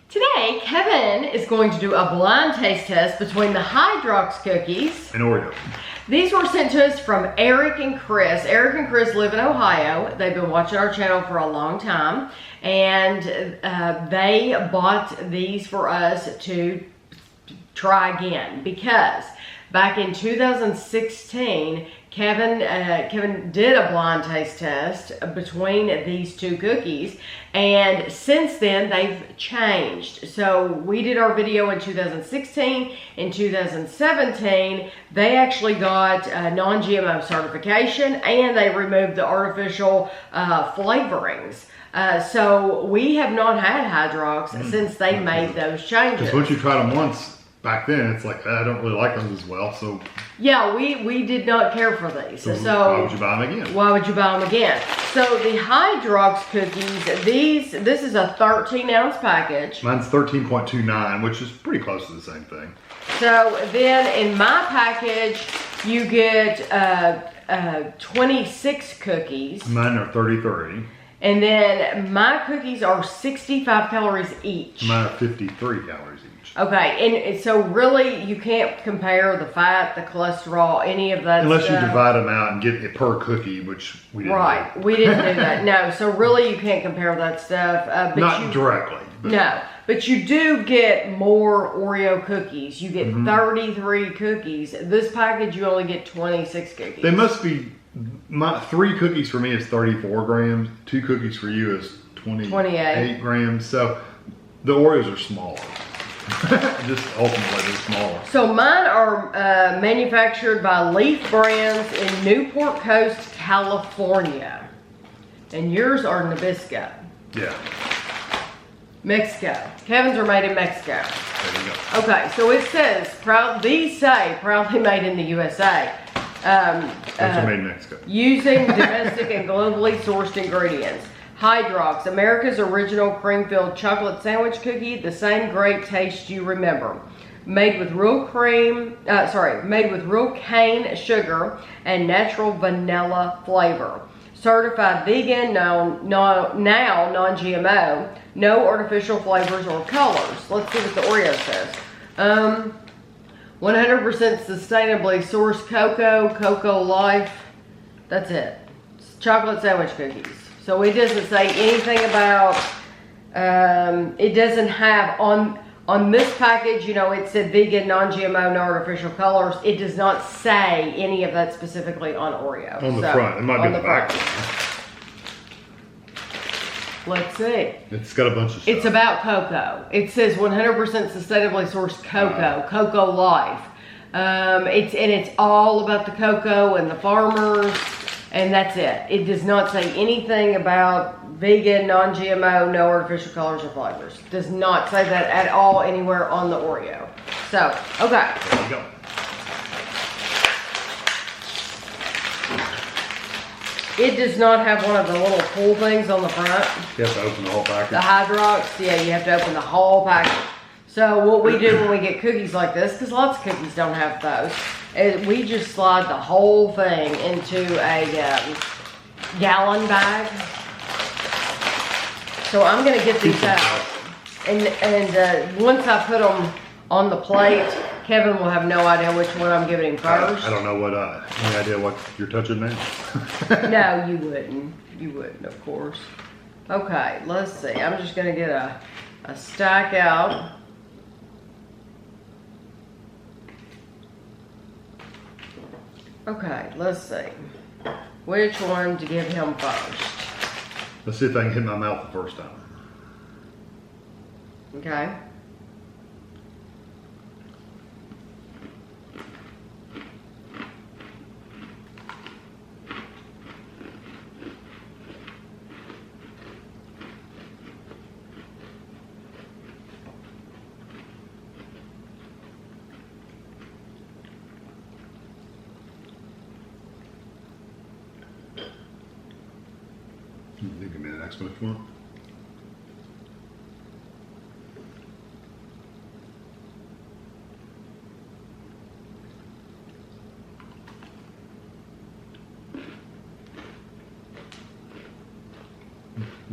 Today, Kevin is going to do a blind taste test between the Hydrox cookies and Oreo. These were sent to us from Eric and Chris. Eric and Chris live in Ohio. They've been watching our channel for a long time, and they bought these for us to try again because back in 2016, Kevin did a blind taste test between these two cookies, and since then they've changed. So we did our video in 2016. In 2017, they actually got non-GMO certification, and they removed the artificial flavorings. So we have not had Hydrox since they made those changes. Because once you tried them once, back then, it's like, I don't really like them as well, so... Yeah, we did not care for these. So why would you buy them again? Why would you buy them again? So the Hydrox cookies, this is a 13-ounce package. Mine's 13.29, which is pretty close to the same thing. So then in my package, you get 26 cookies. Mine are 33. And then my cookies are 65 calories each. Mine are 53 calories each. Okay, and so really you can't compare the fat, the cholesterol, any of that Unless stuff. you divide them out and get it per cookie, which we didn't Right, do. we didn't do that. No, so really you can't compare that stuff. But Not directly. But no, but you do get more Oreo cookies. You get 33 cookies. This package you only get 26 cookies. They must be... 3 cookies for me is 34 grams. 2 cookies for you is 28 grams. So the Oreos are smaller. Just ultimately they're smaller. So mine are manufactured by Leaf Brands in Newport Coast, California. And yours are Nabisco. Yeah. Mexico. Kevin's are made in Mexico. There you go. Okay, so it says, these say proudly made in the USA. Those are made in Mexico. Using domestic and globally sourced ingredients. Hydrox, America's original cream-filled chocolate sandwich cookie, the same great taste you remember. Made with real made with real cane sugar and natural vanilla flavor. Certified vegan, now non-GMO, no artificial flavors or colors. Let's see what the Oreo says. 100% sustainably sourced cocoa life. That's it. It's chocolate sandwich cookies. So it doesn't say anything about, it doesn't have, on this package, you know, it said vegan, non-GMO, no artificial colors. It does not say any of that specifically on Oreo. On the front. It might be on the back. Let's see. It's got a bunch of stuff. It's about cocoa. It says 100% sustainably sourced cocoa life. It's all about the cocoa and the farmers, and that's it. It does not say anything about vegan, non-GMO, no artificial colors or flavors. Does not say that at all anywhere on the Oreo. So, okay. There you go. It does not have one of the little pull things on the front. You have to open the whole package. The Hydrox, yeah, you have to open the whole package. So what we do when we get cookies like this, because lots of cookies don't have those, is we just slide the whole thing into a gallon bag. So I'm gonna get these out, and once I put them on the plate, Kevin will have no idea which one I'm giving him first. I don't know what, any idea what you're touching now? No, you wouldn't. You wouldn't, of course. Okay, let's see. I'm just gonna get a stack out. Okay, let's see. Which one to give him first? Let's see if I can hit my mouth the first time. Okay. You give me the next one if you want.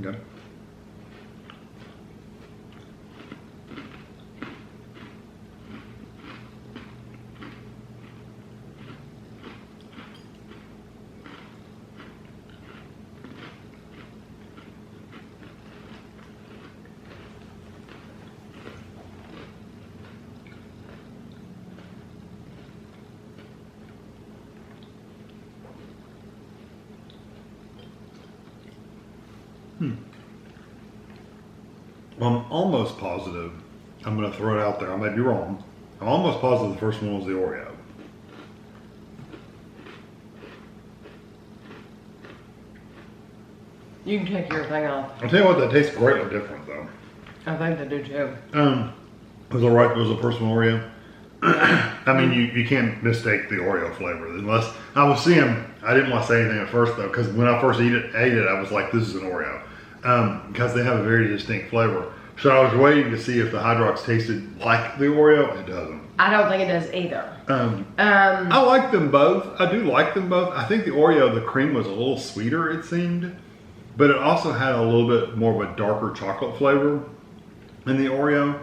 Okay. Well, I'm almost positive. I'm going to throw it out there. I may be wrong. I'm almost positive the first one was the Oreo. You can take your thing off. I'll tell you what, that tastes greatly different though. I think they do too. Was it right? Was the first one Oreo? I mean, you can't mistake the Oreo flavor unless I was seeing. I didn't want to say anything at first though, because when I first ate it, I was like, "This is an Oreo," because they have a very distinct flavor. So I was waiting to see if the Hydrox tasted like the Oreo. It doesn't. I don't think it does either. I like them both. I do like them both. I think the Oreo, the cream was a little sweeter, it seemed, but it also had a little bit more of a darker chocolate flavor than the Oreo.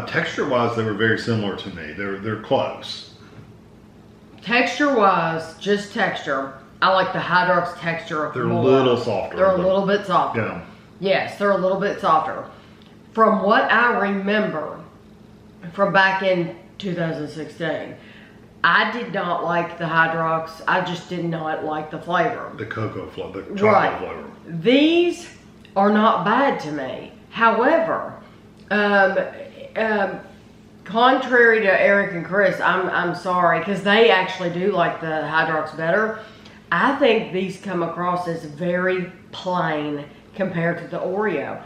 Texture-wise, they were very similar to me. They're close. Texture-wise, just texture, I like the Hydrox texture They're more. a little softer. They're a little bit softer. Yeah. Yes, they're a little bit softer. From what I remember from back in 2016, I did not like the Hydrox. I just did not like the flavor. The cocoa flavor, the chocolate flavor. These are not bad to me. However, contrary to Eric and Chris, I'm sorry, because they actually do like the Hydrox better. I think these come across as very plain compared to the Oreo.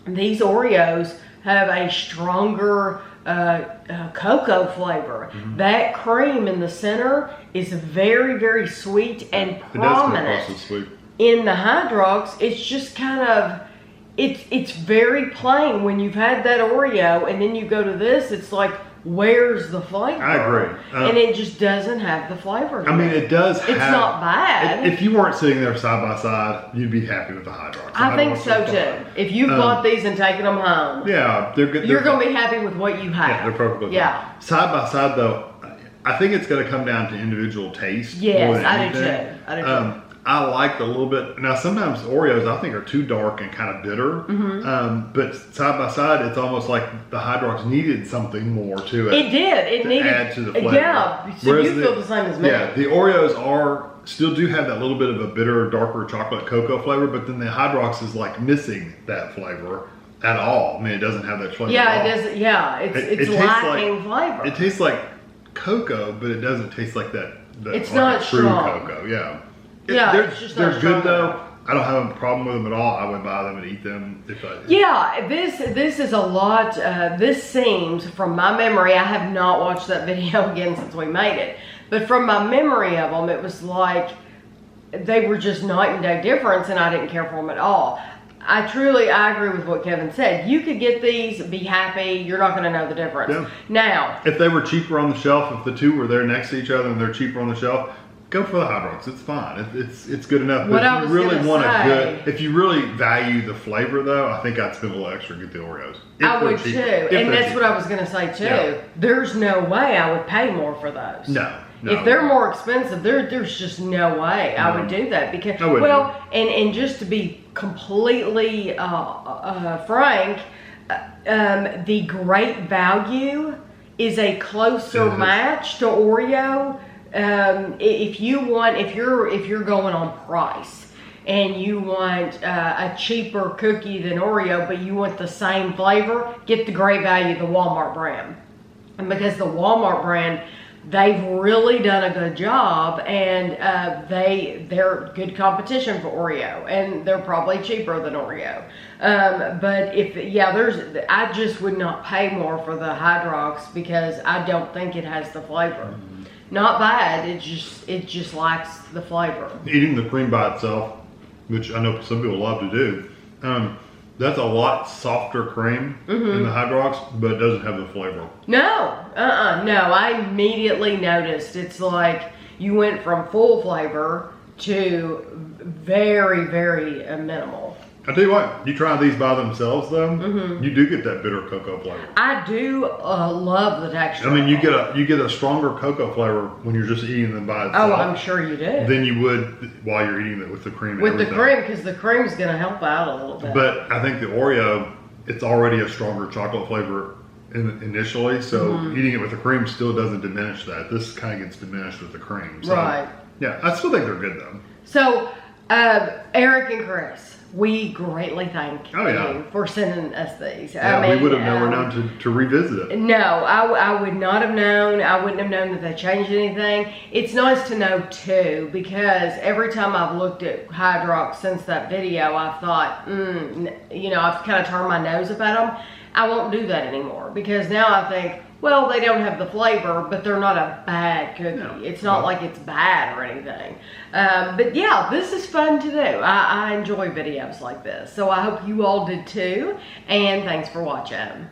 These Oreos have a stronger cocoa flavor. Mm-hmm. That cream in the center is very, very sweet and prominent. It does come across as sweet. In the Hydrox, it's just kind of, it's very plain. When you've had that Oreo and then you go to this, it's like, where's the flavor? I agree. And it just doesn't have the flavor. I mean, it does have... It's not bad. If you weren't sitting there side by side, you'd be happy with the Hydrox. I think so too. If you bought these and taken them home, yeah, they're good. You're going to be happy with what you have. Yeah, they're perfectly fine. Yeah. Side by side though, I think it's going to come down to individual taste. Yes, I do too. I do too. I liked a little bit. Now, sometimes Oreos I think are too dark and kind of bitter. Mm-hmm. But side by side, it's almost like the Hydrox needed something more to it. It did. It needed add to the flavor. Yeah. So Whereas you feel the same as me. Yeah, the Oreos still do have that little bit of a bitter, darker chocolate cocoa flavor, but then the Hydrox is like missing that flavor at all. I mean, it doesn't have that flavor. Yeah, it doesn't. Yeah, it's lacking flavor. It tastes like cocoa, but it doesn't taste like that. It's like not true strong. cocoa. Yeah. It's just not they're strong good though. enough. I don't have a problem with them at all. I would buy them and eat them if I. Yeah, this is a lot. This seems, from my memory, I have not watched that video again since we made it, but from my memory of them, it was like they were just night and day difference, and I didn't care for them at all. I agree with what Kevin said. You could get these, be happy. You're not going to know the difference. Yeah. Now, if they were cheaper on the shelf, if the two were there next to each other and they're cheaper on the shelf, go for the Hydrox. It's fine. It's good enough. But if you really want if you really value the flavor, though, I think I'd spend a little extra to get the Oreos. I would too, and that's what I was going to say too. Yeah. There's no way I would pay more for those. No. If they're more expensive, there's just no way I would do that, because and just to be completely frank, the great value is a closer match to Oreo. If you're going on price and you want a cheaper cookie than Oreo, but you want the same flavor, get the great value, the Walmart brand. And because the Walmart brand, they've really done a good job, and they're good competition for Oreo, and they're probably cheaper than Oreo. But I just would not pay more for the Hydrox because I don't think it has the flavor. Mm-hmm. Not bad. It just lacks the flavor. Eating the cream by itself, which I know some people love to do. That's a lot softer cream in the Hydrox, but it doesn't have the flavor. No, no. I immediately noticed. It's like you went from full flavor to very, very minimal. I tell you what, you try these by themselves though, you do get that bitter cocoa flavor. I do love the texture. I mean, you get a stronger cocoa flavor when you're just eating them by itself. Oh, I'm sure you do. Than you would while you're eating it with the cream. With the cream, because the cream's going to help out a little bit. But I think the Oreo, it's already a stronger chocolate flavor initially, so eating it with the cream still doesn't diminish that. This kind of gets diminished with the cream. So, right. Yeah, I still think they're good though. So, Eric and Chris, we greatly thank you for sending us these. Yeah, I mean, we would have never known to revisit it. No, I would not have known. I wouldn't have known that they changed anything. It's nice to know too, because every time I've looked at Hydrox since that video, I've thought, you know, I've kind of turned my nose up at them. I won't do that anymore, because now I think, well, they don't have the flavor, but they're not a bad cookie. No, it's not like it's bad or anything. But yeah, this is fun to do. I enjoy videos like this. So I hope you all did too. And thanks for watching.